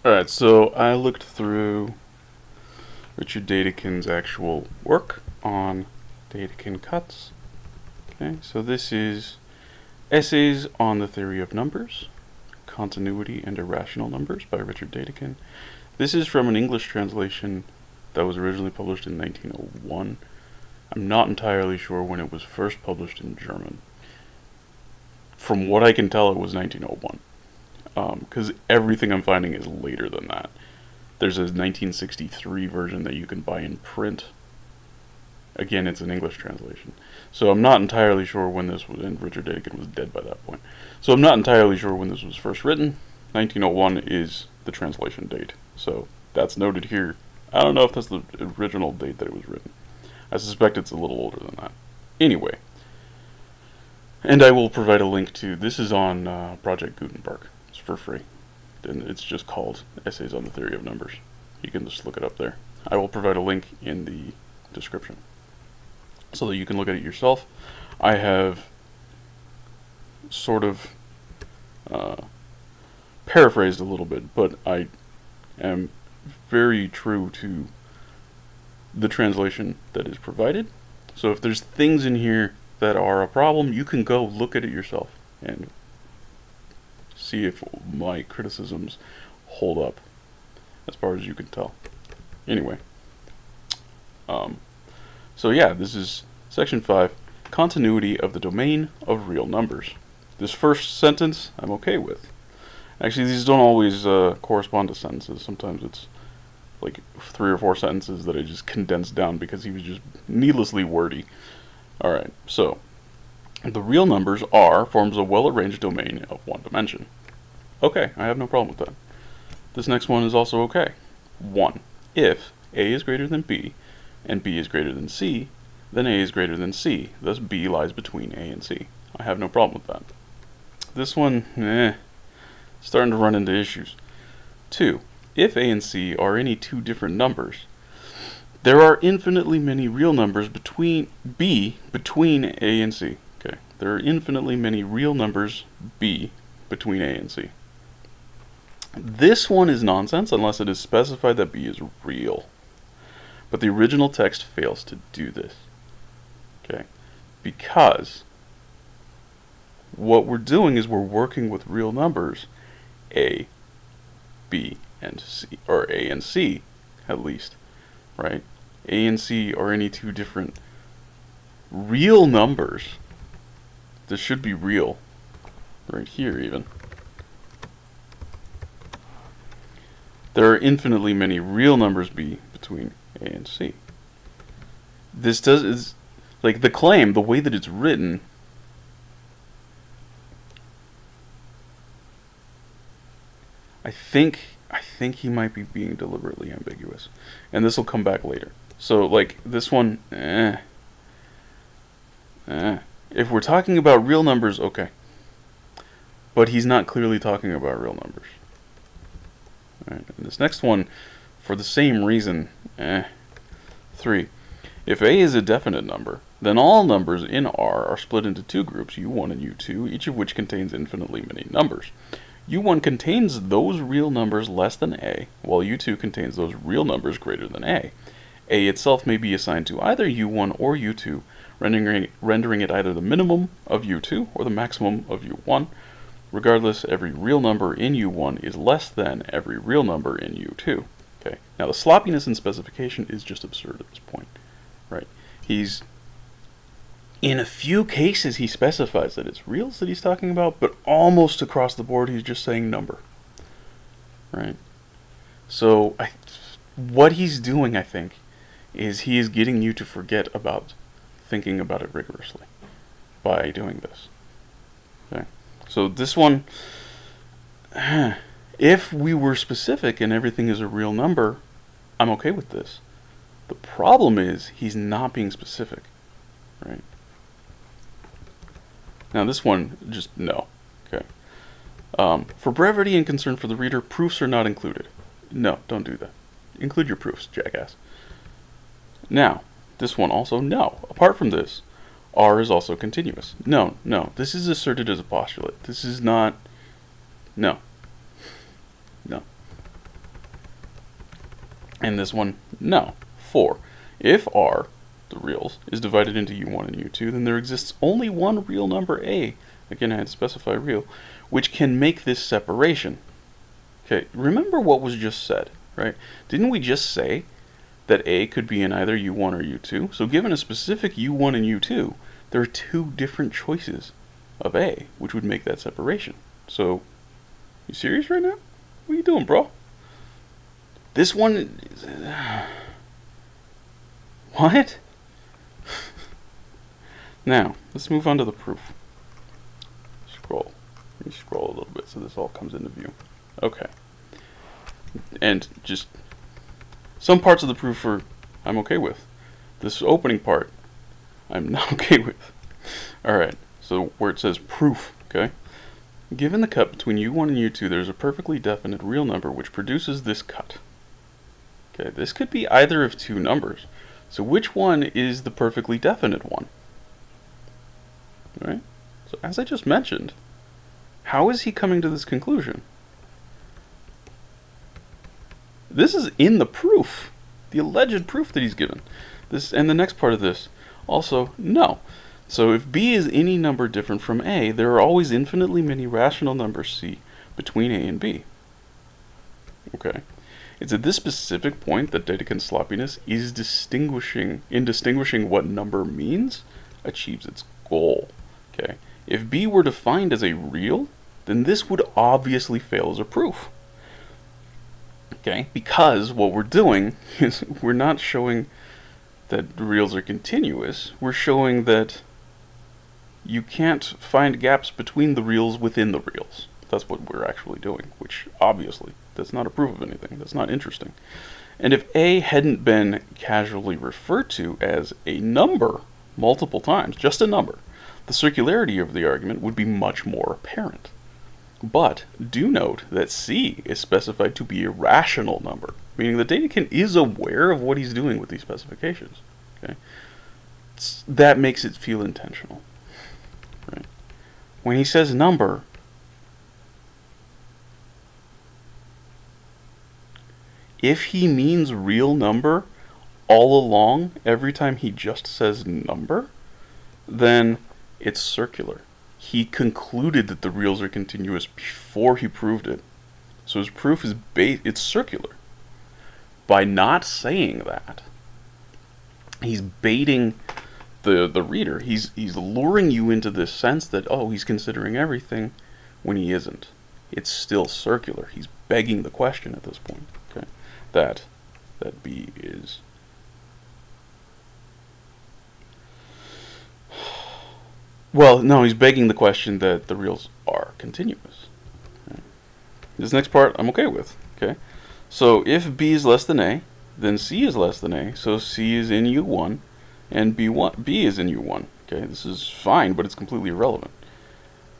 Alright, so I looked through Richard Dedekind's actual work on Dedekind cuts. Okay, so this is Essays on the Theory of Numbers, Continuity and Irrational Numbers by Richard Dedekind. This is from an English translation that was originally published in 1901. I'm not entirely sure when it was first published in German. From what I can tell, it was 1901. Because everything I'm finding is later than that. There's a 1963 version that you can buy in print. Again, it's an English translation. So I'm not entirely sure when this was, and Richard Dedekind was dead by that point. So I'm not entirely sure when this was first written. 1901 is the translation date. So that's noted here. I don't know if that's the original date that it was written. I suspect it's a little older than that. Anyway. And I will provide a link to, this is on Project Gutenberg. It's for free. And it's just called Essays on the Theory of Numbers. You can just look it up there. I will provide a link in the description so that you can look at it yourself. I have sort of paraphrased a little bit, but I am very true to the translation that is provided. So if there's things in here that are a problem, you can go look at it yourself and see if my criticisms hold up as far as you can tell. Anyway, so yeah, this is section 5, continuity of the domain of real numbers. This first sentence I'm okay with. Actually, these don't always correspond to sentences. Sometimes it's like 3 or 4 sentences that I just condensed down because he was just needlessly wordy. Alright, so the real numbers R forms a well-arranged domain of one dimension. Okay, I have no problem with that. This next one is also okay. 1. If A is greater than B, and B is greater than C, then A is greater than C, thus B lies between A and C. I have no problem with that. This one, starting to run into issues. 2. If A and C are any two different numbers, there are infinitely many real numbers between A and C. Okay, there are infinitely many real numbers B between A and C. This one is nonsense unless it is specified that B is real. But the original text fails to do this. Okay, because what we're doing is we're working with real numbers A, B, and C, or A and C at least, right? A and C are any two different real numbers. This should be real right here even. There are infinitely many real numbers B between A and C. This is like the claim, the way that it's written, I think he might be being deliberately ambiguous. And this will come back later. So like this one, if we're talking about real numbers, okay. But he's not clearly talking about real numbers. Alright, and this next one, for the same reason, 3. If A is a definite number, then all numbers in R are split into two groups, U1 and U2, each of which contains infinitely many numbers. U1 contains those real numbers less than A, while U2 contains those real numbers greater than A. A itself may be assigned to either U1 or U2, rendering it either the minimum of U2 or the maximum of U1. Regardless, every real number in U1 is less than every real number in U2. Okay. Now the sloppiness in specification is just absurd at this point, right? In a few cases he specifies that it's reals that he's talking about, but almost across the board he's just saying number, right? So what he's doing, I think, is he is getting you to forget about thinking about it rigorously by doing this. Okay. So this one, if we were specific and everything is a real number, I'm okay with this. The problem is he's not being specific, right? Now this one, just no. Okay. For brevity and concern for the reader, proofs are not included. No, don't do that. Include your proofs, jackass. Now, this one also, no. Apart from this, R is also continuous. No, no. This is asserted as a postulate. This is not... No. No. And this one, no. 4. If R, the reals, is divided into U1 and U2, then there exists only one real number A, again I had to specify real, which can make this separation. Okay, remember what was just said, right? Didn't we just say that A could be in either U1 or U2? So given a specific U1 and U2, there are two different choices of A, which would make that separation. So, you serious right now? What are you doing, bro? This one is... What? Now, let's move on to the proof. Scroll. Let me scroll a little bit so this all comes into view. Okay. And just some parts of the proof I'm okay with. This opening part, I'm not okay with. Alright, so where it says proof, okay? Given the cut between U1 and U2, there's a perfectly definite real number which produces this cut. Okay, this could be either of two numbers. So which one is the perfectly definite one? Right? So as I just mentioned, how is he coming to this conclusion? This is in the proof, the alleged proof that he's given. This and the next part of this, also, no. So if B is any number different from A, there are always infinitely many rational numbers C between A and B. Okay. It's at this specific point that Dedekind's sloppiness is distinguishing what number means achieves its goal. Okay. If B were defined as a real, then this would obviously fail as a proof. Okay, because what we're doing is we're not showing that reals are continuous, we're showing that you can't find gaps between the reals within the reals. That's what we're actually doing, which obviously that's not a proof of anything. That's not interesting. And if A hadn't been casually referred to as a number multiple times, just a number, the circularity of the argument would be much more apparent. But do note that C is specified to be a rational number, meaning that Dedekind is aware of what he's doing with these specifications. Okay? That makes it feel intentional. Right? When he says number, if he means real number all along, every time he just says number, then it's circular. He concluded that the reals are continuous before he proved it. So his proof is it's circular. By not saying that, he's baiting the reader. He's luring you into this sense that, oh, he's considering everything when he isn't. It's still circular. He's begging the question at this point. Okay, that B is... Well, no, he's begging the question that the reals are continuous. Okay. This next part I'm okay with. Okay, so if B is less than A, then C is less than A, so C is in U1, and B is in U1. Okay, this is fine, but it's completely irrelevant.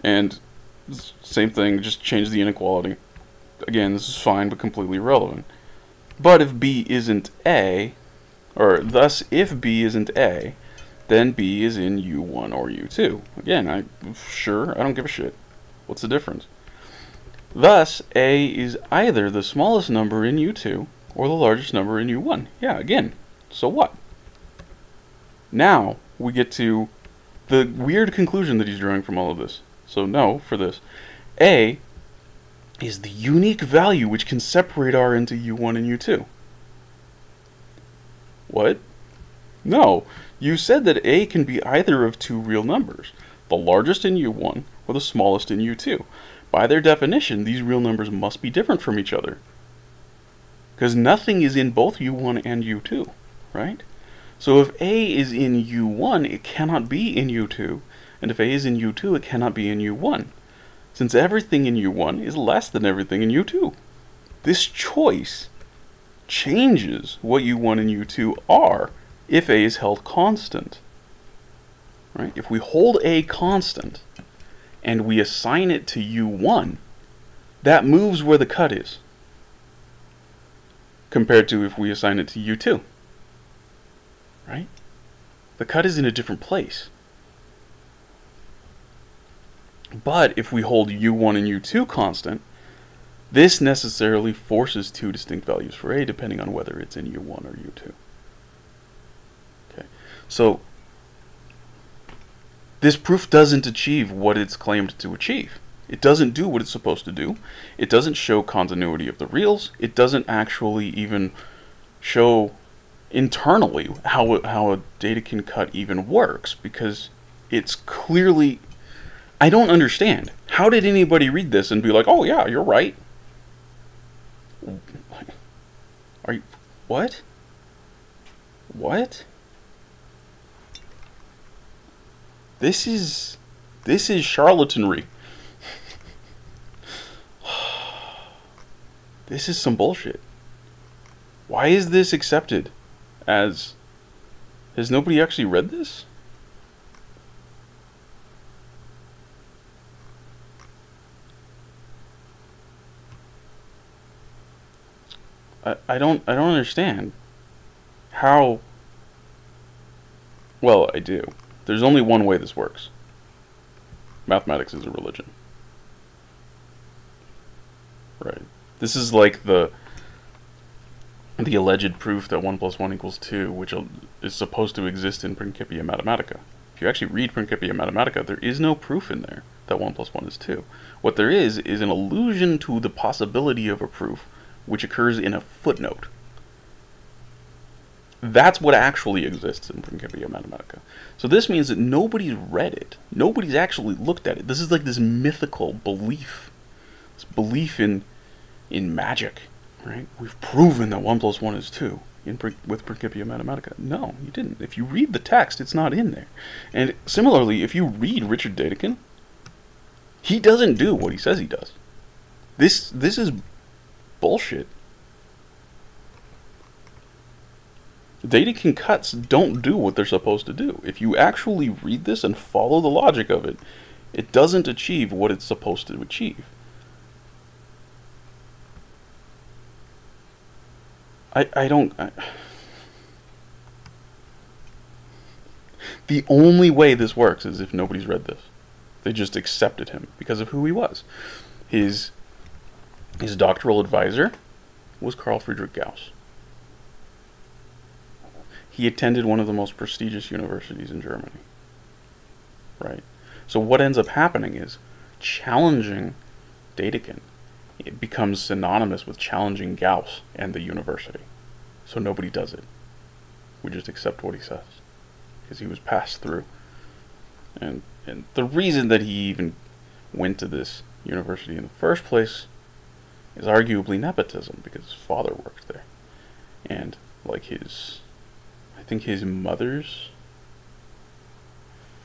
And same thing, just change the inequality. Again, this is fine, but completely irrelevant. But if B isn't A, or thus if B isn't A, then B is in U1 or U2. Again, I don't give a shit. What's the difference? Thus, A is either the smallest number in U2 or the largest number in U1. Yeah, again, so what? Now, we get to the weird conclusion that he's drawing from all of this. So no, for this. A is the unique value which can separate R into U1 and U2. What? No. You said that A can be either of two real numbers, the largest in U1 or the smallest in U2. By their definition, these real numbers must be different from each other, because nothing is in both U1 and U2, right? So if A is in U1, it cannot be in U2, and if A is in U2, it cannot be in U1, since everything in U1 is less than everything in U2. This choice changes what U1 and U2 are if A is held constant. Right? If we hold A constant and we assign it to U1, that moves where the cut is, compared to if we assign it to U2. Right? The cut is in a different place. But if we hold U1 and U2 constant, This necessarily forces two distinct values for A depending on whether it's in U1 or U2. Okay, so this proof doesn't achieve what it's claimed to achieve. It doesn't do what it's supposed to do. It doesn't show continuity of the reals. It doesn't actually even show internally how a Dedekind cut even works, because it's clearly... I don't understand. How did anybody read this and be like, oh yeah, you're right? Are you... What? What? This is charlatanry. This is some bullshit. Why is this accepted as... Has nobody actually read this? I don't understand how... Well, I do. There's only one way this works. Mathematics is a religion. Right. This is like the alleged proof that 1 + 1 = 2, which is supposed to exist in Principia Mathematica. If you actually read Principia Mathematica, there is no proof in there that 1 + 1 = 2. What there is an allusion to the possibility of a proof, which occurs in a footnote. That's what actually exists in Principia Mathematica. So this means that nobody's read it. Nobody's actually looked at it. This is like this mythical belief. This belief in magic, right? We've proven that 1 + 1 = 2 with Principia Mathematica. No, you didn't. If you read the text, it's not in there. And similarly, if you read Richard Dedekind, he doesn't do what he says he does. This is bullshit. Dedekind cuts don't do what they're supposed to do. If you actually read this and follow the logic of it, it doesn't achieve what it's supposed to achieve. The only way this works is if nobody's read this. They just accepted him because of who he was. His doctoral advisor was Carl Friedrich Gauss. He attended one of the most prestigious universities in Germany. Right? So what ends up happening is challenging Dedekind. It becomes synonymous with challenging Gauss and the university. So nobody does it. We just accept what he says, because he was passed through. And the reason that he even went to this university in the first place is arguably nepotism, because his father worked there. And like I think his mother's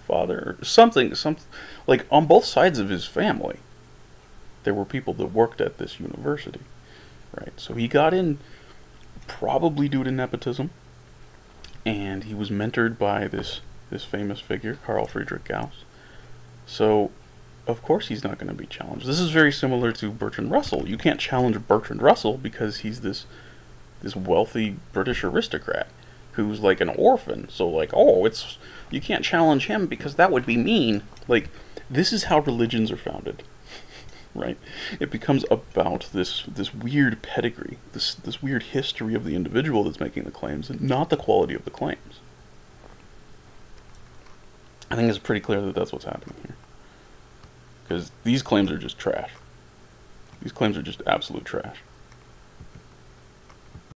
father, or something, like on both sides of his family, there were people that worked at this university, right? So he got in probably due to nepotism, and he was mentored by this famous figure, Carl Friedrich Gauss. So of course he's not going to be challenged. This is very similar to Bertrand Russell. You can't challenge Bertrand Russell because he's this wealthy British aristocrat who's like an orphan. So like, oh, you can't challenge him because that would be mean. Like, this is how religions are founded, right? It becomes about this weird pedigree, this weird history of the individual that's making the claims, and not the quality of the claims. I think it's pretty clear that that's what's happening here. Because these claims are just trash. These claims are just absolute trash.